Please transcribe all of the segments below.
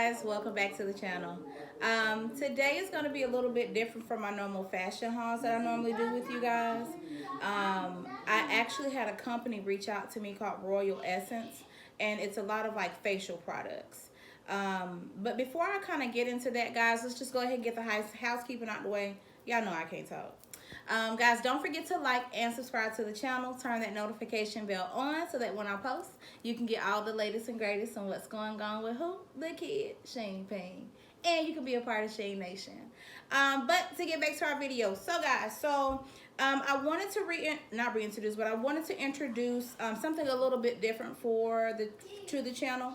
guys, welcome back to the channel. Today is going to be a little bit different from my normal fashion hauls that I normally do with you guys. I actually had a company reach out to me called Royal Essence, and it's a lot of like facial products. But before I kind of get into that, guys, let's just go ahead and get the housekeeping out the way. Y'all know I can't talk. Guys, don't forget to like and subscribe to the channel. Turn that notification bell on so that when I post, you can get all the latest and greatest on what's going on with who? The kid, Sheen Ping. And you can be a part of Sheen Nation. But to get back to our video. So, guys, I wanted to not reintroduce, but I wanted to introduce something a little bit different to the channel.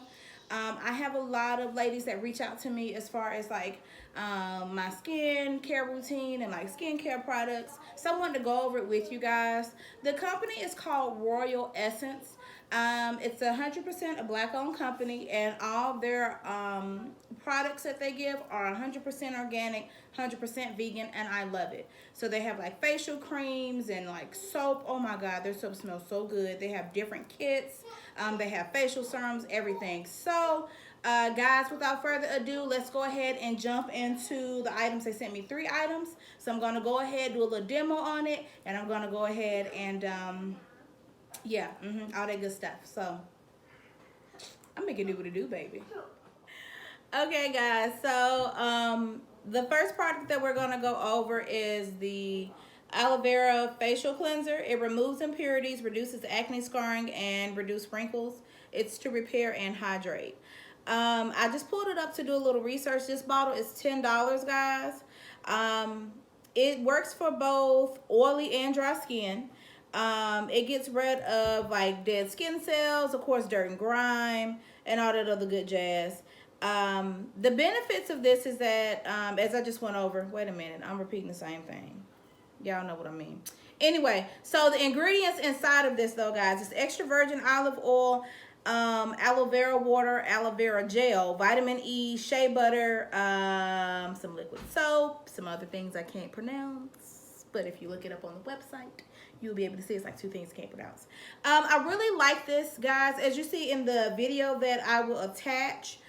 I have a lot of ladies that reach out to me as far as like my skin care routine and like skincare products. So I wanted to go over it with you guys. The company is called Royal Essence. It's 100% a black-owned company, and all their products that they give are 100% organic, 100% vegan, and I love it. So they have like facial creams and like soap. Oh my God, their soap smells so good. They have different kits. They have facial serums, everything. So guys, without further ado, let's go ahead and jump into the items. They sent me 3 items, so I'm gonna go ahead, do a little demo on it, and I'm gonna go ahead and yeah, all that good stuff. So I'm making do what it do, baby. Okay, guys, so the first product that we're gonna go over is the Aloe Vera facial cleanser. It removes impurities, reduces acne scarring, and reduces wrinkles. It's to repair and hydrate. I just pulled it up to do a little research. This bottle is $10, guys. It works for both oily and dry skin. It gets rid of like dead skin cells, of course, dirt and grime, and all that other good jazz. The benefits of this is that, as I just went over, wait a minute, I'm repeating the same thing. Y'all know what I mean. Anyway, so the ingredients inside of this, though, guys, is extra virgin olive oil, aloe vera water, aloe vera gel, vitamin E, shea butter, some liquid soap, some other things I can't pronounce. But if you look it up on the website, you'll be able to see it's like 2 things I can't pronounce. I really like this, guys. As you see in the video that I will attach,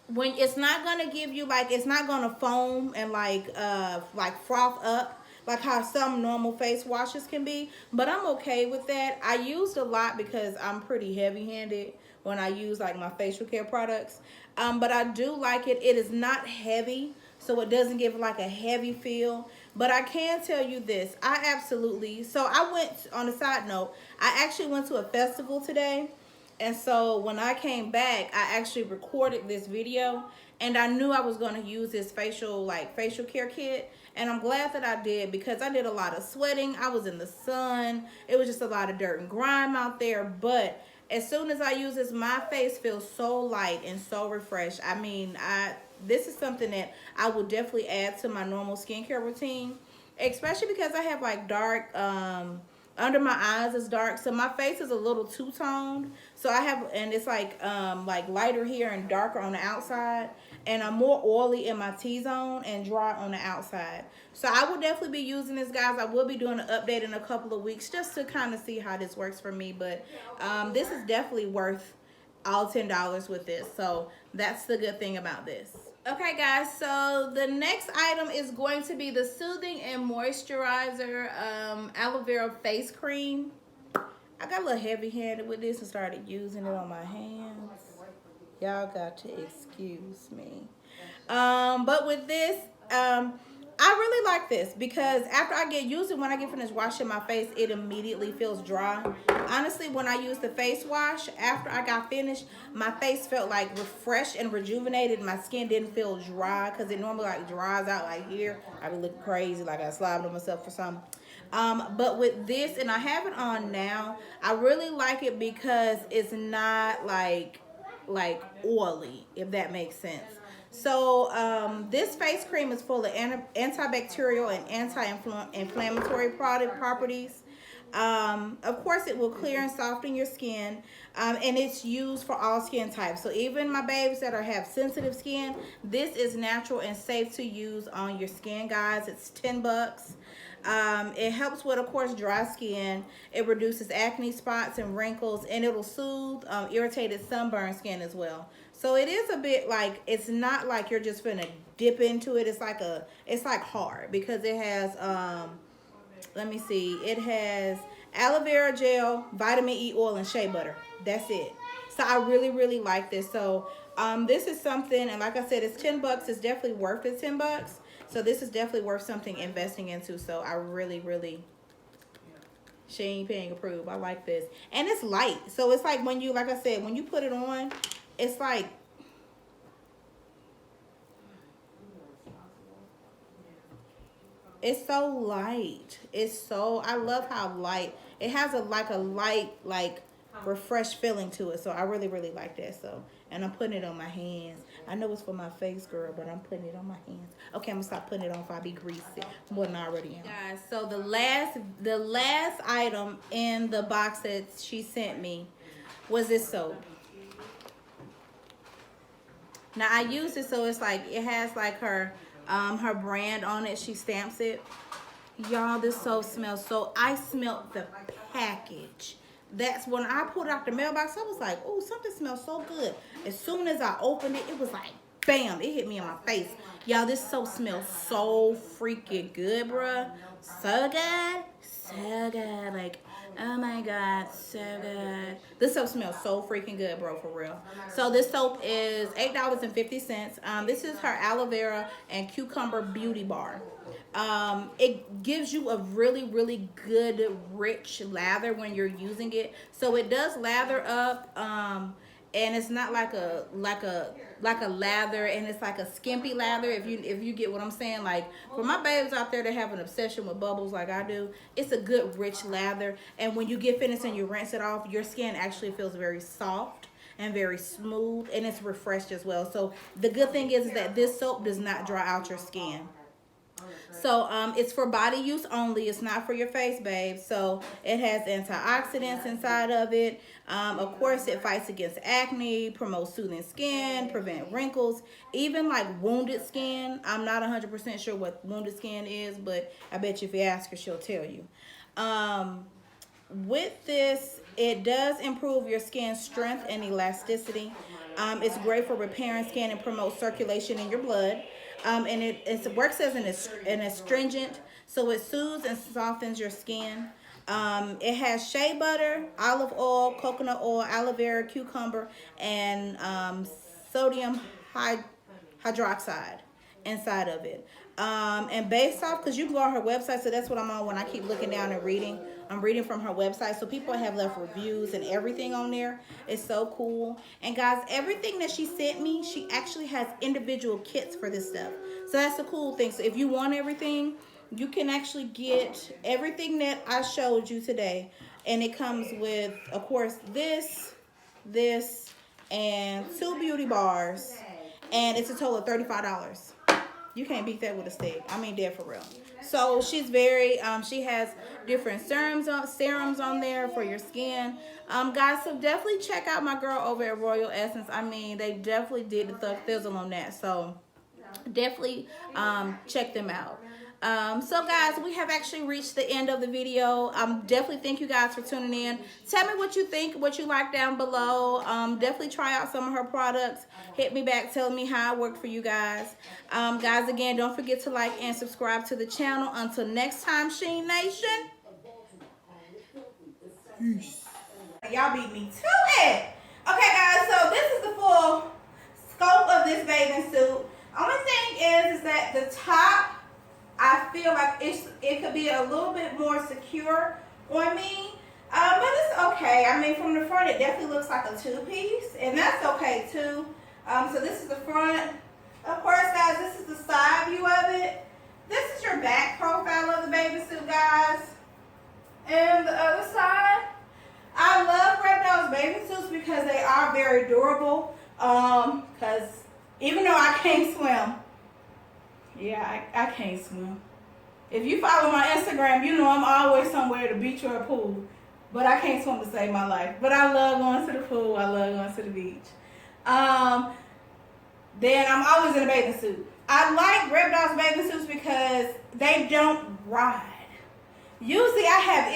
when it's not gonna give you like, it's not gonna foam and like froth up like how some normal face washes can be, but I'm okay with that. I used a lot because I'm pretty heavy-handed when I use like my facial care products, but I do like it. It is not heavy, so it doesn't give like a heavy feel. But I can tell you this, so I went, on a side note, I actually went to a festival today. And so when I came back, I actually recorded this video, and I knew I was going to use this facial care kit. And I'm glad that I did, because I did a lot of sweating. I was in the sun. It was just a lot of dirt and grime out there. But as soon as I use this, my face feels so light and so refreshed. I mean, this is something that I would definitely add to my normal skincare routine, especially because I have like dark, under my eyes is dark, so my face is a little two-toned. So I have, and it's like lighter here and darker on the outside, and I'm more oily in my T-zone and dry on the outside. So I will definitely be using this, guys. I will be doing an update in a couple of weeks just to kind of see how this works for me. But this is definitely worth all $10 with this. So that's the good thing about this. Okay, guys, so the next item is going to be the Soothing and Moisturizer Aloe Vera Face Cream. I got a little heavy-handed with this and started using it on my hands. Y'all got to excuse me. But with this, I really like this because after I get used to it, when I get finished washing my face, it immediately feels dry. Honestly, when I used the face wash, after I got finished, my face felt like refreshed and rejuvenated. My skin didn't feel dry because it normally like dries out like here. I be looking crazy like I slobbed on myself for something. But with this, and I have it on now, I really like it because it's not like oily, if that makes sense. So this face cream is full of antibacterial and anti-inflammatory properties. Of course, it will clear and soften your skin, and it's used for all skin types. So even my babies that have sensitive skin, this is natural and safe to use on your skin, guys. It's $10. It helps with, of course, dry skin. It reduces acne spots and wrinkles, and it'll soothe irritated sunburn skin as well. So it is a bit like, it's not like you're just gonna dip into it. It's like hard because it has let me see, it has aloe vera gel, vitamin E oil, and shea butter. That's it. So I really like this. So this is something, and like I said, it's 10 bucks. It's definitely worth it, 10 bucks. So this is definitely worth something investing into. So I really SheenPing approve. I like this. And it's light. So it's like when you, like I said, when you put it on, it's like, it's so light. It's so, I love how light. It has a light, like refreshed feeling to it. So I really like that. So, and I'm putting it on my hands. I know it's for my face, girl, but I'm putting it on my hands. Okay, I'm gonna stop putting it on if I be greasy more than I already am. Guys, so the last item in the box that she sent me was this soap. Now I use it, so it's like, it has like her brand on it. She stamps it. Y'all, this soap smells so, I smelled the package. That's when I pulled out the mailbox, I was like, oh, something smells so good. As soon as I opened it, it was like, bam, it hit me in my face. Y'all, this soap smells so freaking good, bruh. So good. So good. Like, oh my God, so good. This soap smells so freaking good, bro, for real. So this soap is $8.50. This is her aloe vera and cucumber beauty bar. It gives you a really good rich lather when you're using it. So it does lather up, and it's not like a lather, and it's like a skimpy lather, if you get what I'm saying. Like, for my babes out there that have an obsession with bubbles like I do, it's a good rich lather, and when you get finished and you rinse it off, your skin actually feels very soft and very smooth, and it's refreshed as well. So the good thing is that this soap does not dry out your skin. So it's for body use only. It's not for your face, babe. So it has antioxidants inside of it. Of course, it fights against acne, promotes soothing skin, prevent wrinkles, even like wounded skin. I'm not 100% sure what wounded skin is, but I bet you if you ask her, she'll tell you. With this, it does improve your skin strength and elasticity. It's great for repairing skin and promotes circulation in your blood. And it works as an astringent, so it soothes and softens your skin. It has shea butter, olive oil, coconut oil, aloe vera, cucumber, and sodium hydroxide inside of it. And based off, because you can go on her website, so that's what I'm on when I keep looking down and reading. I'm reading from her website, so people have left reviews and everything on there. It's so cool. And guys, everything that she sent me, she actually has individual kits for this stuff. So that's the cool thing. So if you want everything, you can actually get everything that I showed you today. And it comes with, of course, this, and 2 beauty bars. And it's a total of $35. You can't beat that with a stick. I mean, dead for real. So she's very, she has different serums on there for your skin. Guys, so definitely check out my girl over at Royal Essence. I mean, they definitely did the thug thizzle on that. So definitely check them out. So guys, we have actually reached the end of the video. Definitely thank you guys for tuning in. Tell me what you think, what you like down below. Definitely try out some of her products. Hit me back, tell me how it worked for you guys. Guys, again, don't forget to like and subscribe to the channel. Until next time, Sheen Nation. Peace. Y'all beat me to it. Okay, guys, so this is the full scope of this bathing suit. Only thing is that the top, I feel like it could be a little bit more secure on me, but it's okay. I mean, from the front, it definitely looks like a two-piece, and that's okay too. So this is the front. Of course, guys, this is the side view of it. This is your back profile of the bathing suit, guys. And the other side, I love Reptile's bathing suits because they are very durable. Because even though I can't swim, yeah, I can't swim. If you follow my Instagram, you know I'm always somewhere at a beach or a pool. But I can't swim to save my life. But I love going to the pool. I love going to the beach. Then I'm always in a bathing suit. I like Reptile's bathing suits because they don't ride. Usually I have